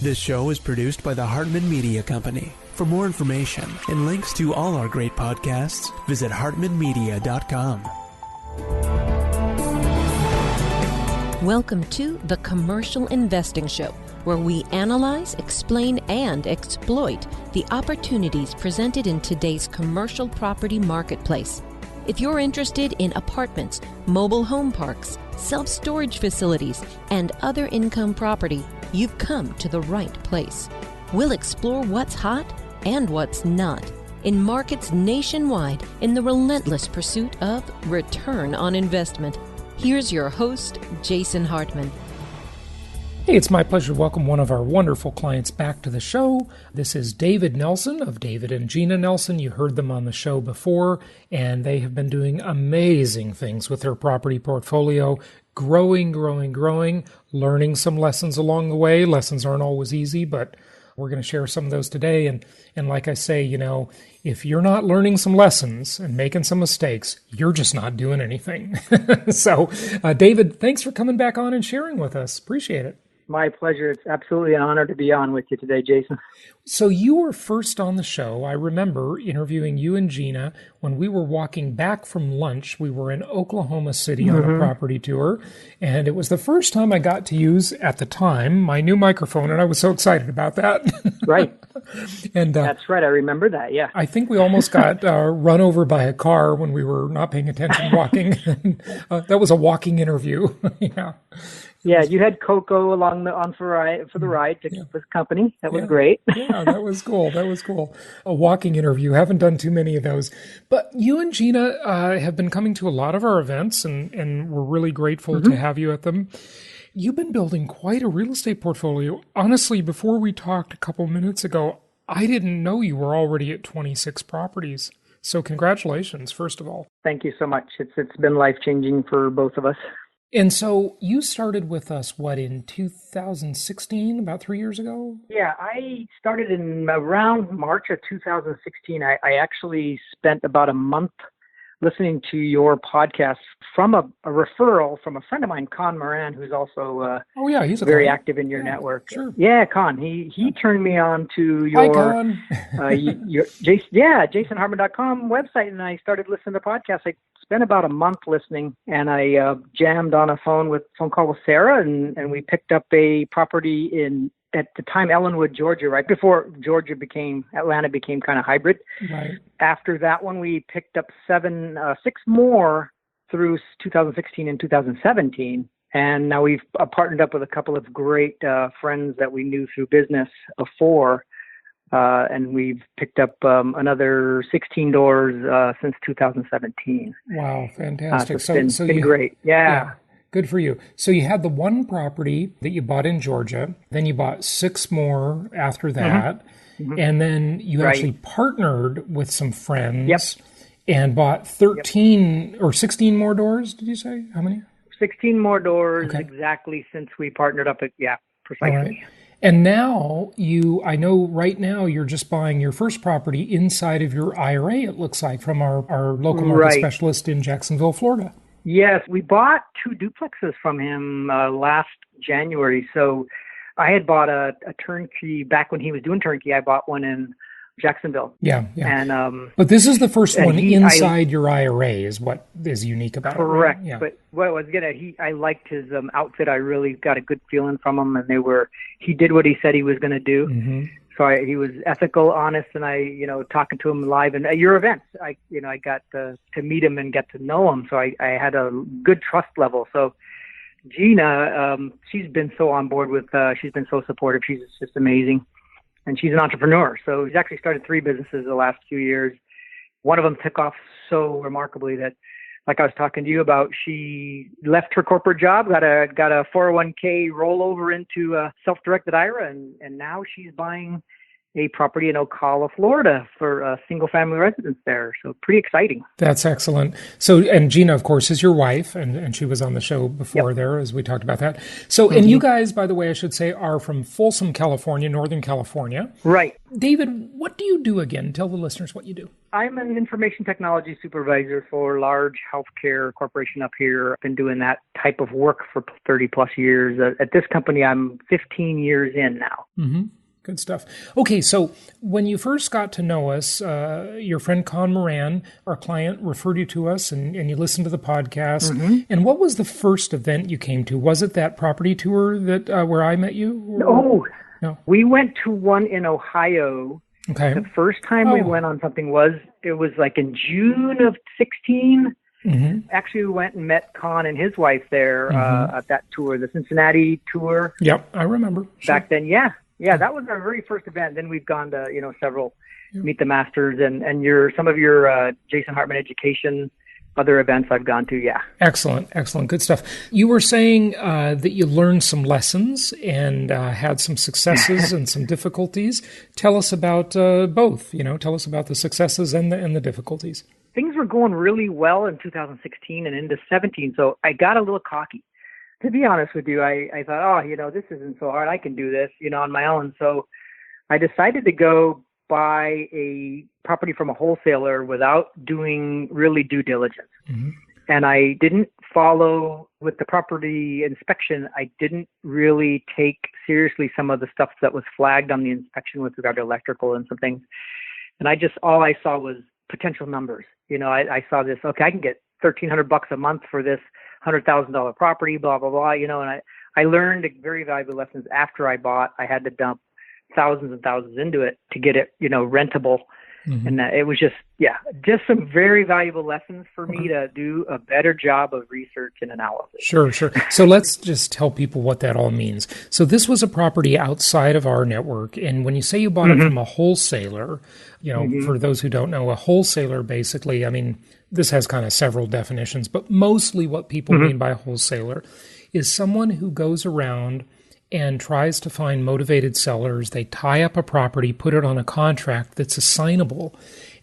This show is produced by the Hartman Media Company. For more information and links to all our great podcasts, visit hartmanmedia.com. Welcome to The Commercial Investing Show, where we analyze, explain, and exploit the opportunities presented in today's commercial property marketplace. If you're interested in apartments, mobile home parks, self-storage facilities, and other income property, you've come to the right place. We'll explore what's hot and what's not in markets nationwide in the relentless pursuit of return on investment. Here's your host, Jason Hartman. Hey, it's my pleasure to welcome one of our wonderful clients back to the show. This is David Nelson of David and Gina Nelson. You heard them on the show before, and they have been doing amazing things with their property portfolio, growing, learning some lessons along the way. Lessons aren't always easy, but we're going to share some of those today. And like I say, if you're not learning some lessons and making some mistakes, you're just not doing anything. So, David, thanks for coming back on and sharing with us. Appreciate it. My pleasure. It's absolutely an honor to be on with you today, Jason. So you were first on the show. I remember interviewing you and Gina when we were walking back from lunch. We were in Oklahoma City on a property tour, and it was the first time I got to use, at the time, my new microphone, and I was so excited about that. Right. And that's right. I remember that, yeah. I think we almost got run over by a car when we were not paying attention walking. That was a walking interview. Yeah. Yeah, you had Coco for the ride to keep us company. That was great. Yeah, that was cool. A walking interview. Haven't done too many of those. But you and Gina have been coming to a lot of our events, and we're really grateful to have you at them. You've been building quite a real estate portfolio. Honestly, before we talked a couple minutes ago, I didn't know you were already at 26 properties. So congratulations, first of all. Thank you so much. It's been life-changing for both of us. And so you started with us, in 2016, about 3 years ago? Yeah, I started in around March of 2016. I actually spent about a month listening to your podcast from a referral from a friend of mine, Con Moran, who's also he's very active in your network. Sure. Yeah, Con. He turned me on to your, Hi, Con. your JasonHartman.com website, and I started listening to podcasts. I spent about a month listening, and I jammed on a phone call with Sarah, and we picked up a property at the time, Ellenwood, Georgia, right before Atlanta became kind of hybrid. Right. After that one, we picked up six more through 2016 and 2017. And now we've partnered up with a couple of great friends that we knew through business before. And we've picked up another 16 doors since 2017. Wow, fantastic. So it's been great. Yeah. Good for you. So you had the one property that you bought in Georgia, then you bought 6 more after that, and then you actually partnered with some friends and bought 13 or 16 more doors, did you say? How many? 16 more doors exactly since we partnered up precisely. All right. And now I know right now you're just buying your first property inside of your IRA, it looks like, from our local market specialist in Jacksonville, Florida. Yes, we bought 2 duplexes from him last January. So I had bought a turnkey back when he was doing turnkey. I bought one in Jacksonville. Yeah. And but this is the first one inside your IRA is what is unique about correct. it. Correct. Yeah. But what I was I liked his outfit. I really got a good feeling from him, and he did what he said he was going to do. Mm-hmm. So he was ethical, honest, and talking to him live and at your events, I got to meet him and get to know him. So I had a good trust level. So Gina, she's been so on board she's been so supportive. She's just amazing. And she's an entrepreneur. So she's actually started 3 businesses the last few years. One of them took off so remarkably that, like I was talking to you about, she left her corporate job, got a 401k rollover into a self-directed IRA, and now she's buying a property in Ocala, Florida for a single family residence there. So pretty exciting. That's excellent. So, and Gina, of course, is your wife, and she was on the show before there as we talked about that. So, and you guys, by the way, I should say, are from Folsom, California, Northern California. Right. David, what do you do again? Tell the listeners what you do. I'm an information technology supervisor for a large healthcare corporation up here. I've been doing that type of work for 30 plus years. At this company, I'm 15 years in now. Mm-hmm. Good stuff. Okay, so when you first got to know us, your friend Con Moran, our client, referred you to us, and you listened to the podcast. Mm-hmm. And what was the first event you came to? Was it that property tour that where I met you? No. We went to one in Ohio. Okay. The first time we went on something was like in June of 16. Mm-hmm. Actually, we went and met Con and his wife there at that tour, the Cincinnati tour. Yep, I remember. Back then, yeah. Yeah, that was our very first event. Then we've gone to, several Meet the Masters and some of your Jason Hartman education, other events I've gone to, yeah. Excellent. Good stuff. You were saying that you learned some lessons and had some successes and some difficulties. Tell us about both, tell us about the successes and the difficulties. Things were going really well in 2016 and into 17, so I got a little cocky. To be honest with you, I thought, this isn't so hard. I can do this, on my own. So I decided to go buy a property from a wholesaler without doing really due diligence. Mm-hmm. And I didn't follow with the property inspection. I didn't really take seriously some of the stuff that was flagged on the inspection with regard to electrical and some things. And all I saw was potential numbers. I saw this, okay, I can get $1,300 a month for this $100,000 property, blah, blah, blah, and I learned very valuable lessons after I bought. I had to dump thousands and thousands into it to get it, rentable. Mm-hmm. And it was just some very valuable lessons for me to do a better job of research and analysis. Sure. So let's just tell people what that all means. So this was a property outside of our network. And when you say you bought it from a wholesaler, for those who don't know, a wholesaler basically, this has kind of several definitions, but mostly what people mean by a wholesaler is someone who goes around and tries to find motivated sellers. They tie up a property, put it on a contract that's assignable,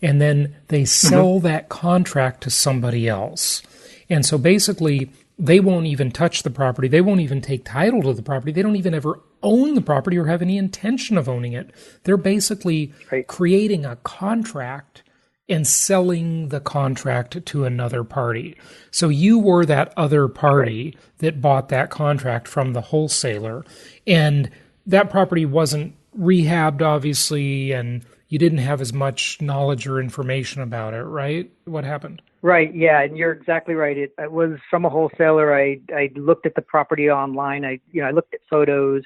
and then they sell that contract to somebody else. And so basically, they won't even touch the property. They won't even take title to the property. They don't even ever own the property or have any intention of owning it. They're basically creating a contract and selling the contract to another party. So you were that other party that bought that contract from the wholesaler, and that property wasn't rehabbed, obviously, and you didn't have as much knowledge or information about it, right? What happened? Right, yeah, and you're exactly right. It was from a wholesaler. I looked at the property online. I looked at photos.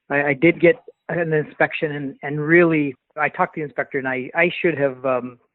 I did get an inspection, and really, I talked to the inspector, and I should have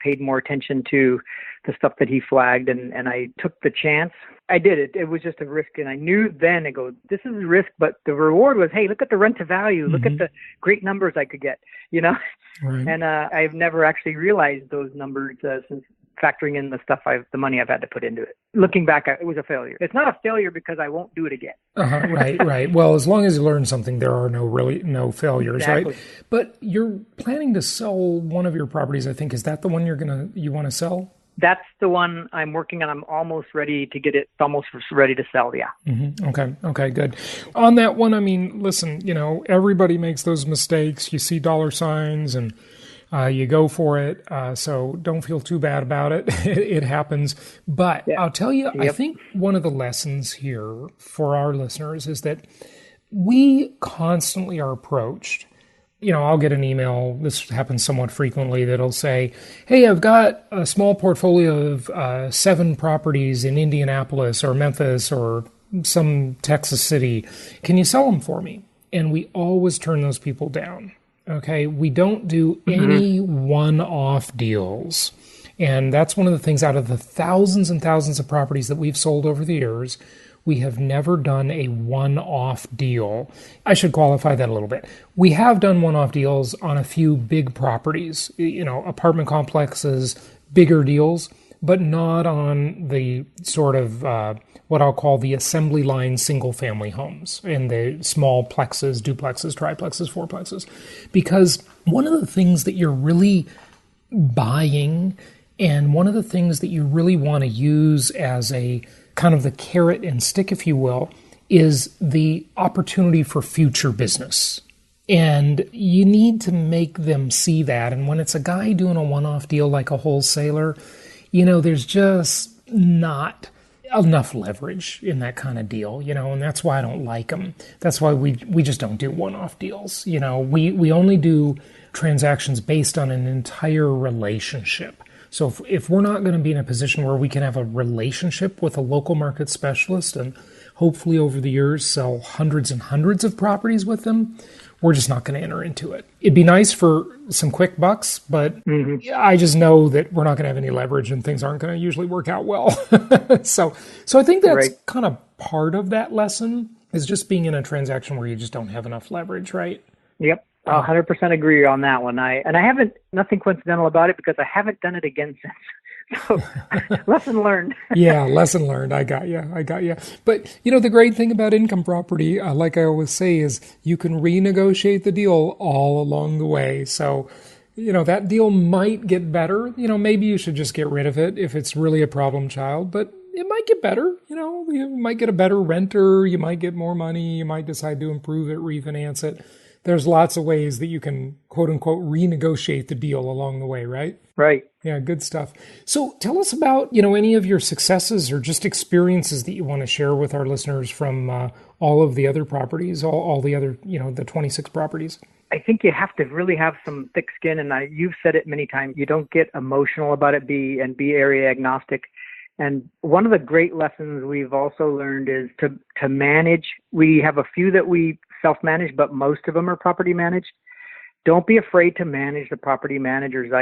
paid more attention to the stuff that he flagged, and I took the chance. I did it. It was just a risk, and I knew then, this is a risk, but the reward was, hey, look at the rent to value. Look at the great numbers I could get, Right. And I've never actually realized those numbers since factoring in the money I've had to put into it. Looking back, it was a failure. It's not a failure because I won't do it again. Right. Well, as long as you learn something, there are no failures, exactly. Right? But you're planning to sell one of your properties, I think. Is that the one you want to sell? That's the one I'm working on. I'm almost ready to get it, almost ready to sell, yeah. Mm-hmm. Okay, good. On that one, listen, everybody makes those mistakes. You see dollar signs and you go for it, so don't feel too bad about it. It happens. But I'll tell you, I think one of the lessons here for our listeners is that we constantly are approached. I'll get an email, this happens somewhat frequently, that'll say, hey, I've got a small portfolio of 7 properties in Indianapolis or Memphis or some Texas city. Can you sell them for me? And we always turn those people down. Okay, we don't do any one-off deals. And that's one of the things, out of the thousands and thousands of properties that we've sold over the years, we have never done a one-off deal. I should qualify that a little bit. We have done one-off deals on a few big properties, apartment complexes, bigger deals, but not on the sort of what I'll call the assembly line single-family homes in the small plexes, duplexes, triplexes, fourplexes. Because one of the things that you're really buying, and one of the things that you really want to use as a kind of the carrot and stick, if you will, is the opportunity for future business. And you need to make them see that. And when it's a guy doing a one-off deal like a wholesaler, there's just not enough leverage in that kind of deal, and that's why I don't like them. That's why we just don't do one-off deals. We only do transactions based on an entire relationship. So if we're not going to be in a position where we can have a relationship with a local market specialist and hopefully over the years sell hundreds and hundreds of properties with them, we're just not going to enter into it. It'd be nice for some quick bucks, but I just know that we're not going to have any leverage and things aren't going to usually work out well. So I think that's kind of part of that lesson, is just being in a transaction where you just don't have enough leverage, right? Yep. 100% agree on that one. I haven't, nothing coincidental about it, because I haven't done it again since. So, lesson learned. Yeah, lesson learned. I got you. But, the great thing about income property, like I always say, is you can renegotiate the deal all along the way. So, that deal might get better. Maybe you should just get rid of it if it's really a problem child, but it might get better. You might get a better renter. You might get more money. You might decide to improve it, refinance it. There's lots of ways that you can, quote unquote, renegotiate the deal along the way, right? Right. Yeah, good stuff. So tell us about, any of your successes or just experiences that you want to share with our listeners from all of the other properties, all the other, the 26 properties. I think you have to really have some thick skin, and you've said it many times. You don't get emotional about it, be area agnostic. And one of the great lessons we've also learned is to manage. We have a few that we self-manage, but most of them are property managed. Don't be afraid to manage the property managers.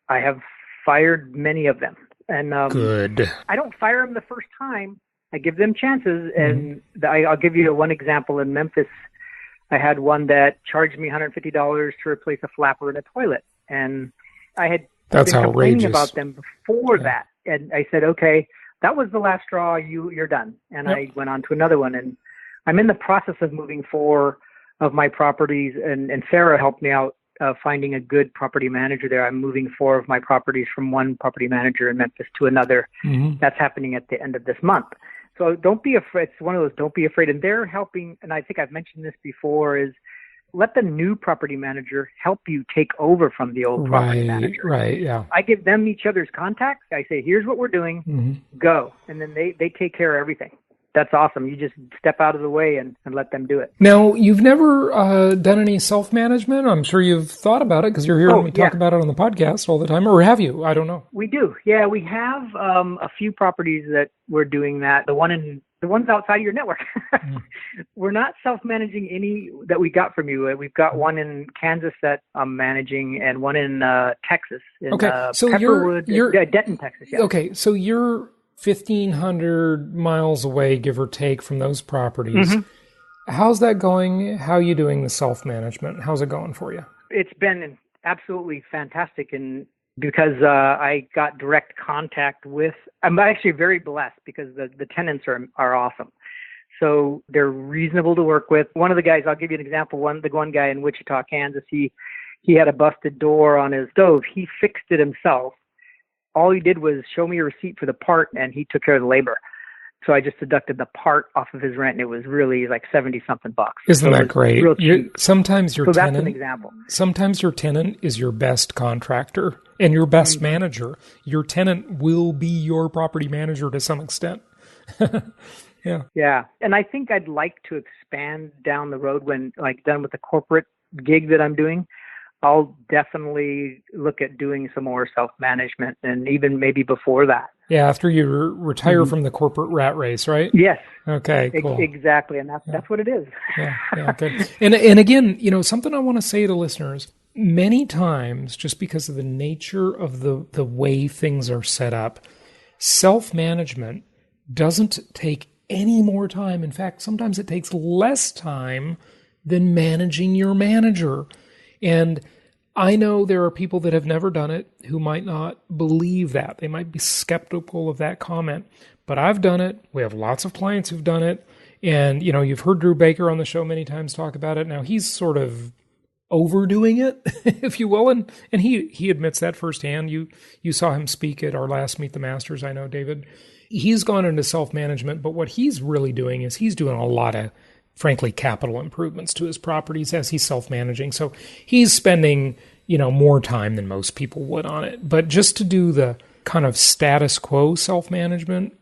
I have fired many of them. And good. I don't fire them the first time. I give them chances. And I'll give you one example. In Memphis, I had one that charged me $150 to replace a flapper in a toilet. And I had been complaining about them before that. And I said, okay, that was the last straw. You're done. And I went on to another one. And I'm in the process of moving 4 of my properties, and Sarah helped me out finding a good property manager there. I'm moving 4 of my properties from one property manager in Memphis to another. That's happening at the end of this month. So don't be afraid. It's one of those, don't be afraid. And they're helping, and I think I've mentioned this before, is let the new property manager help you take over from the old property manager. Right, yeah. I give them each other's contacts. I say, here's what we're doing. Go. And then they take care of everything. That's awesome. You just step out of the way and let them do it. Now, you've never done any self-management? I'm sure you've thought about it because you're hearing me talk about it on the podcast all the time. Or have you? I don't know. We do. Yeah, we have a few properties that we're doing that. The ones outside of your network. We're not self-managing any that we got from you. We've got one in Kansas that I'm managing, and one in Texas. So Pepperwood, Denton, Texas. Yeah. Okay, so you're 1,500 miles away, give or take, from those properties. How's that going? How are you doing the self-management? How's it going for you? It's been absolutely fantastic, and because I got direct contact with, I'm actually very blessed because the tenants are awesome. So they're reasonable to work with. One of the guys, I'll give you an example. The one guy in Wichita, Kansas, he had a busted door on his stove. He fixed it himself. All he did was show me a receipt for the part, and he took care of the labor. So I just deducted the part off of his rent, and it was really like $70-something bucks. Isn't that great? Sometimes your tenant, that's an example. Sometimes your tenant is your best contractor and your best manager. Your tenant will be your property manager to some extent. Yeah. And I think I'd like to expand down the road when done with the corporate gig that I'm doing. I'll definitely look at doing some more self-management, and even maybe before that. Yeah, after you retire from the corporate rat race, right? Yes. Okay, cool. Exactly, and that's what it is. Yeah, good. And again, something I want to say to listeners, many times, just because of the nature of the way things are set up, self-management doesn't take any more time. In fact, sometimes it takes less time than managing your manager. And I know there are people that have never done it who might not believe that. They might be skeptical of that comment. But I've done it. We have lots of clients who've done it. And, you've heard Drew Baker on the show many times talk about it. Now, he's sort of overdoing it, if you will. And he admits that firsthand. You saw him speak at our last Meet the Masters, I know, David. He's gone into self-management, but what he's really doing is he's doing a lot of, frankly, capital improvements to his properties as he's self-managing. So he's spending, more time than most people would on it. But just to do the kind of status quo self-management,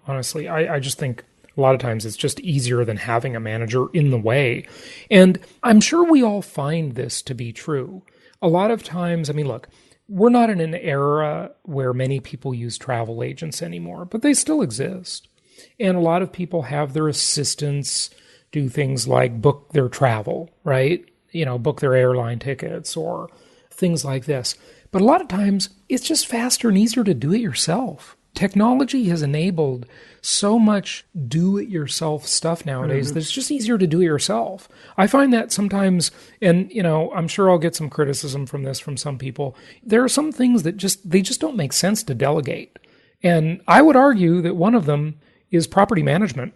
honestly, I just think a lot of times it's just easier than having a manager in the way. And I'm sure we all find this to be true. A lot of times, look, we're not in an era where many people use travel agents anymore, but they still exist. And a lot of people have their assistants do things like book their travel, right? Book their airline tickets or things like this. But a lot of times it's just faster and easier to do it yourself. Technology has enabled so much do-it-yourself stuff nowadays that it's just easier to do it yourself. I find that sometimes, and I'm sure I'll get some criticism from this from some people, there are some things that they just don't make sense to delegate. And I would argue that one of them is property management.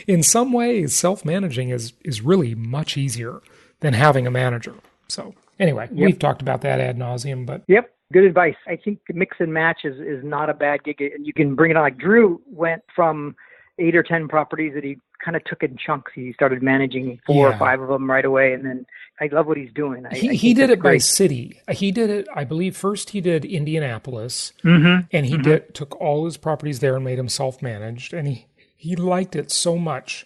In some ways, self-managing is really much easier than having a manager. So anyway, We've talked about that ad nauseum, but Yep. Good advice. I think mix and match is not a bad gig. And you can bring it on. Like Drew went from 8 or 10 properties that he kind of took in chunks. He started managing 4 or 5 of them right away. And then I love what he's doing. He did it by city. He did it, I believe, first he did Indianapolis. And he took all his properties there and made them self-managed. And he liked it so much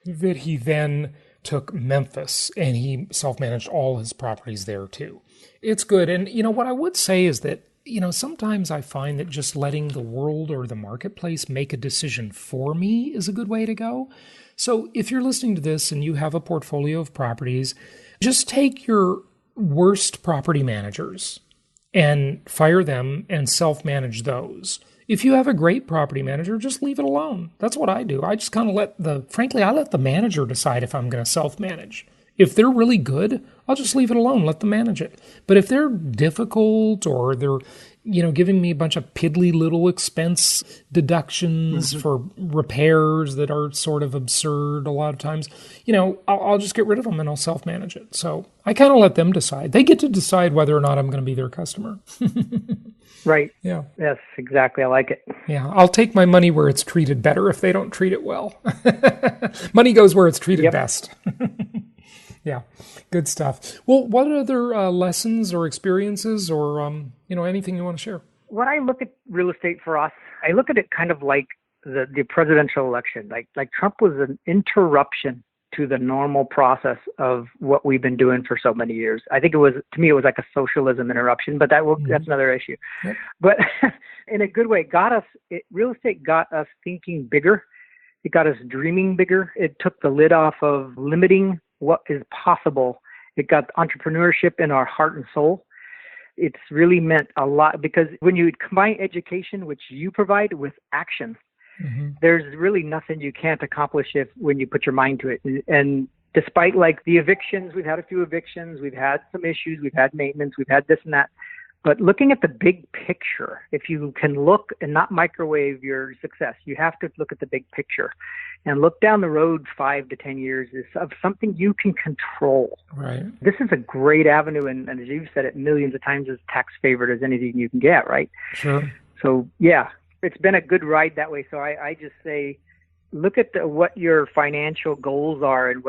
that he then took Memphis and he self-managed all his properties there too. It's good. And, what I would say is that, sometimes I find that just letting the world or the marketplace make a decision for me is a good way to go. So if you're listening to this and you have a portfolio of properties, just take your worst property managers and fire them and self-manage those. If you have a great property manager, just leave it alone. That's what I do. I just kind of let the manager decide if I'm going to self-manage. If they're really good, I'll just leave it alone, let them manage it. But if they're difficult or they're, giving me a bunch of piddly little expense deductions for repairs that are sort of absurd a lot of times, I'll just get rid of them and I'll self-manage it. So I kind of let them decide. They get to decide whether or not I'm going to be their customer. Right. Yeah. Yes, exactly. I like it. Yeah. I'll take my money where it's treated better if they don't treat it well. Money goes where it's treated best. Yeah, good stuff. Well, what other lessons or experiences or, anything you want to share? When I look at real estate for us, I look at it kind of like the presidential election. Like Trump was an interruption to the normal process of what we've been doing for so many years. I think it was like a socialism interruption, but that's another issue. Yep. But in a good way, real estate got us thinking bigger. It got us dreaming bigger. It took the lid off of limiting what is possible. It got entrepreneurship in our heart and soul. It's really meant a lot because when you combine education, which you provide, with action, there's really nothing you can't accomplish when you put your mind to it. And despite like the evictions, we've had a few evictions, we've had some issues, we've had maintenance, we've had this and that. But looking at the big picture, if you can look and not microwave your success, you have to look at the big picture and look down the road 5 to 10 years of something you can control. Right. This is a great avenue. And as you've said it millions of times, as tax favored as anything you can get, right? Sure. So, yeah, it's been a good ride that way. So I just say, look at what your financial goals are and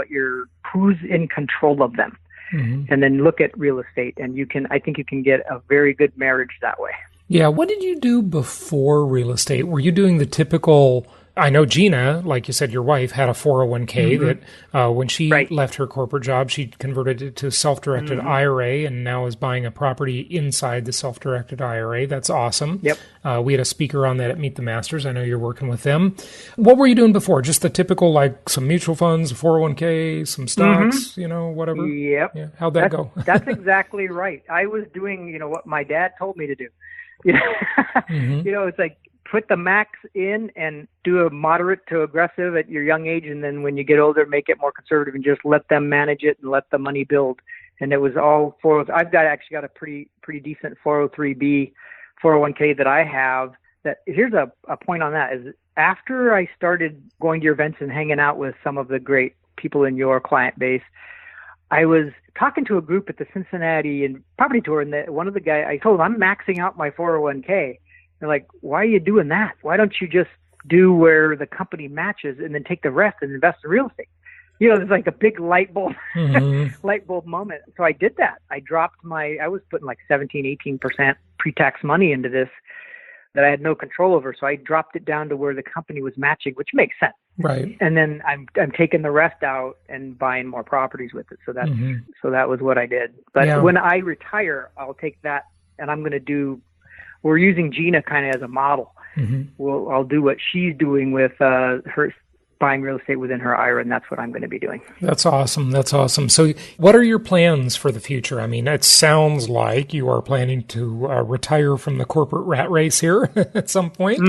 who's in control of them. And then look at real estate, and I think you can get a very good marriage that way. Yeah. What did you do before real estate? Were you doing the typical, I know Gina, like you said, your wife had a 401k that when she left her corporate job, she converted it to self-directed IRA and now is buying a property inside the self-directed IRA. That's awesome. Yep. We had a speaker on that at Meet the Masters. I know you're working with them. What were you doing before? Just the typical, like some mutual funds, a 401k, some stocks, whatever? Yep. Yeah. How'd that go? That's exactly right. I was doing, what my dad told me to do. It's like, put the max in and do a moderate to aggressive at your young age. And then when you get older, make it more conservative and just let them manage it and let the money build. and it was all I've actually got a pretty decent 403b, 401k that I have. That here's a point on that is after I started going to your events and hanging out with some of the great people in your client base, I was talking to a group at the Cincinnati and property tour, and one of the guys, I told him I'm maxing out my 401k. They're like, why are you doing that? Why don't you just do where the company matches and then take the rest and invest in real estate? There's like a big light bulb moment. So I did that. I was putting like 17-18% pre-tax money into this that I had no control over. So I dropped it down to where the company was matching, which makes sense. Right. And then I'm taking the rest out and buying more properties with it. So that was what I did. But when I retire, I'll take that, and I'm going to we're using Gina kind of as a model. I'll do what she's doing with her buying real estate within her IRA, and that's what I'm going to be doing. That's awesome. That's awesome. So what are your plans for the future? I mean, it sounds like you are planning to retire from the corporate rat race here at some point.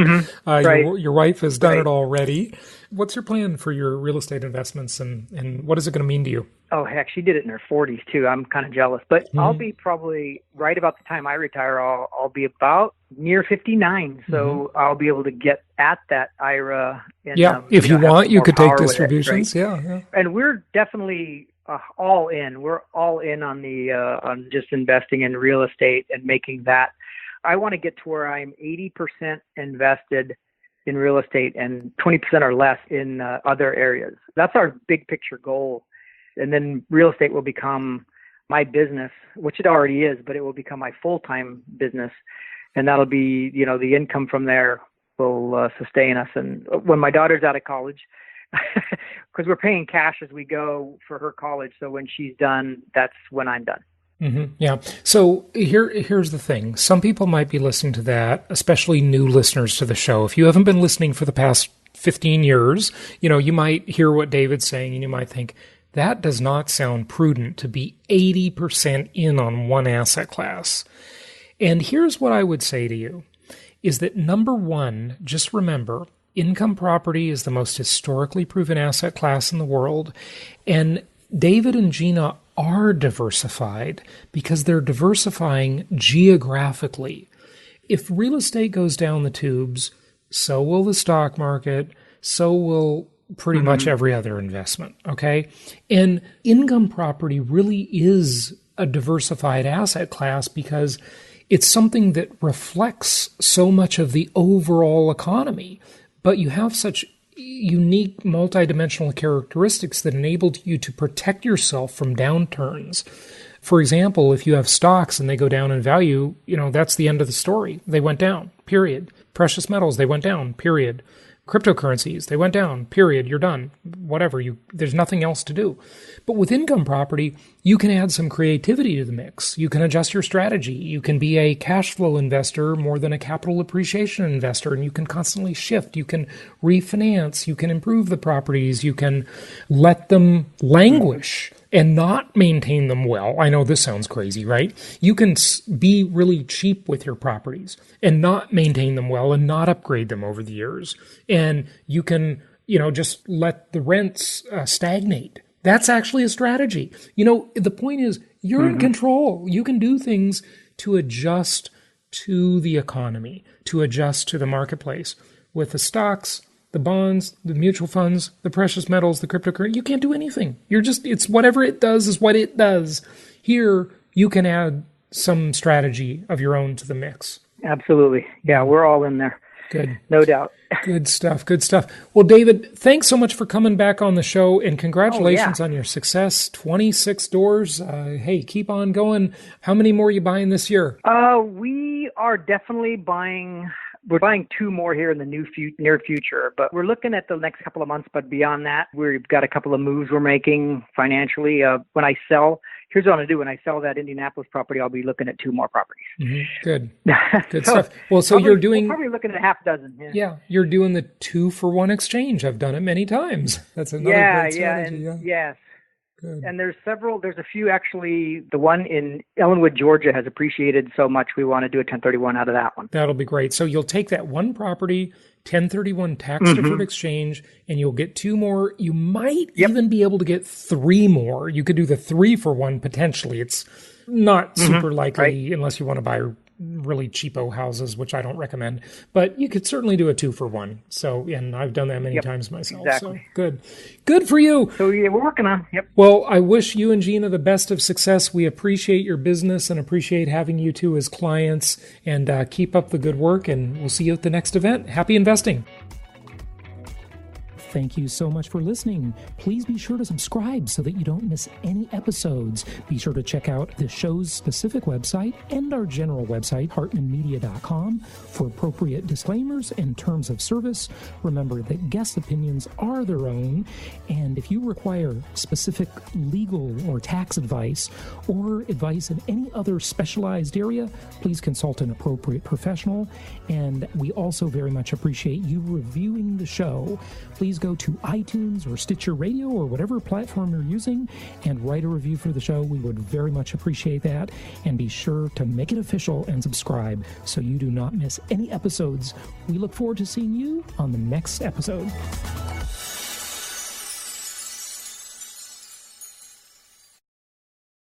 Right. Your wife has done it already. What's your plan for your real estate investments, and what is it going to mean to you? Oh, heck, she did it in her 40s, too. I'm kind of jealous. But I'll be probably right about the time I retire, I'll be about near 59. So I'll be able to get at that IRA. And, if you want, you could take distributions. It, right? And we're definitely all in. We're all in on on just investing in real estate and making that. I want to get to where I'm 80% invested in real estate and 20% or less in other areas. That's our big picture goal. And then real estate will become my business, which it already is, but it will become my full-time business. And that'll be, the income from there will sustain us. And when my daughter's out of college, because we're paying cash as we go for her college. So when she's done, that's when I'm done. Yeah. So here's the thing. Some people might be listening to that, especially new listeners to the show. If you haven't been listening for the past 15 years, you might hear what David's saying and you might think, that does not sound prudent to be 80% in on one asset class. And here's what I would say to you, is that number one, just remember, income property is the most historically proven asset class in the world. And David and Gina are diversified because they're diversifying geographically. If real estate goes down the tubes, so will the stock market, so will pretty much every other investment, okay? And income property really is a diversified asset class because it's something that reflects so much of the overall economy, but you have such unique multidimensional characteristics that enable you to protect yourself from downturns. For example, if you have stocks and they go down in value, that's the end of the story. They went down, period. Precious metals, they went down, period. Cryptocurrencies, they went down, period. You're done. Whatever. There's nothing else to do. But with income property, you can add some creativity to the mix. You can adjust your strategy. You can be a cash flow investor more than a capital appreciation investor, and you can constantly shift. You can refinance. You can improve the properties. You can let them languish and not maintain them well. I know this sounds crazy, right? You can be really cheap with your properties and not maintain them well and not upgrade them over the years. And you can, just let the rents stagnate. That's actually a strategy. The point is you're in control. You can do things to adjust to the economy, to adjust to the marketplace. With the stocks, the bonds, the mutual funds, the precious metals, the cryptocurrency, you can't do anything. It's whatever it does is what it does. Here, you can add some strategy of your own to the mix. Absolutely. Yeah, we're all in there. Good. No doubt. Good stuff. Good stuff. Well, David, thanks so much for coming back on the show, and congratulations on your success. 26 doors. Hey, keep on going. How many more are you buying this year? We are definitely buying. We're buying 2 more here in the near future, but we're looking at the next couple of months. But beyond that, we've got a couple of moves we're making financially. When I sell, here's what I'm going to do. When I sell that Indianapolis property, I'll be looking at 2 more properties. Good. Good stuff. Well, so you're doing... We're probably looking at half a dozen. Yeah, you're doing the 2-for-1 exchange. I've done it many times. That's another great strategy. Yes. Good. And there's a few actually. The one in Ellenwood, Georgia has appreciated so much we want to do a 1031 out of that one. That'll be great. So you'll take that one property, 1031 tax-deferred exchange, and you'll get 2 more. You might even be able to get 3 more. You could do the 3-for-1 potentially. It's not super likely unless you want to buy really cheapo houses, which I don't recommend. But you could certainly do a 2-for-1. So, and I've done that many times myself. Exactly. So good for you. So yeah, we're working on. Yep. Well, I wish you and Gina the best of success. We appreciate your business and appreciate having you two as clients. And keep up the good work. And we'll see you at the next event. Happy investing. Thank you so much for listening. Please be sure to subscribe so that you don't miss any episodes. Be sure to check out the show's specific website and our general website, hartmanmedia.com, for appropriate disclaimers and terms of service. Remember that guest opinions are their own, and if you require specific legal or tax advice or advice in any other specialized area, please consult an appropriate professional. And we also very much appreciate you reviewing the show. Please go to iTunes or Stitcher Radio or whatever platform you're using and write a review for the show. We would very much appreciate that. And be sure to make it official and subscribe so you do not miss any episodes. We look forward to seeing you on the next episode.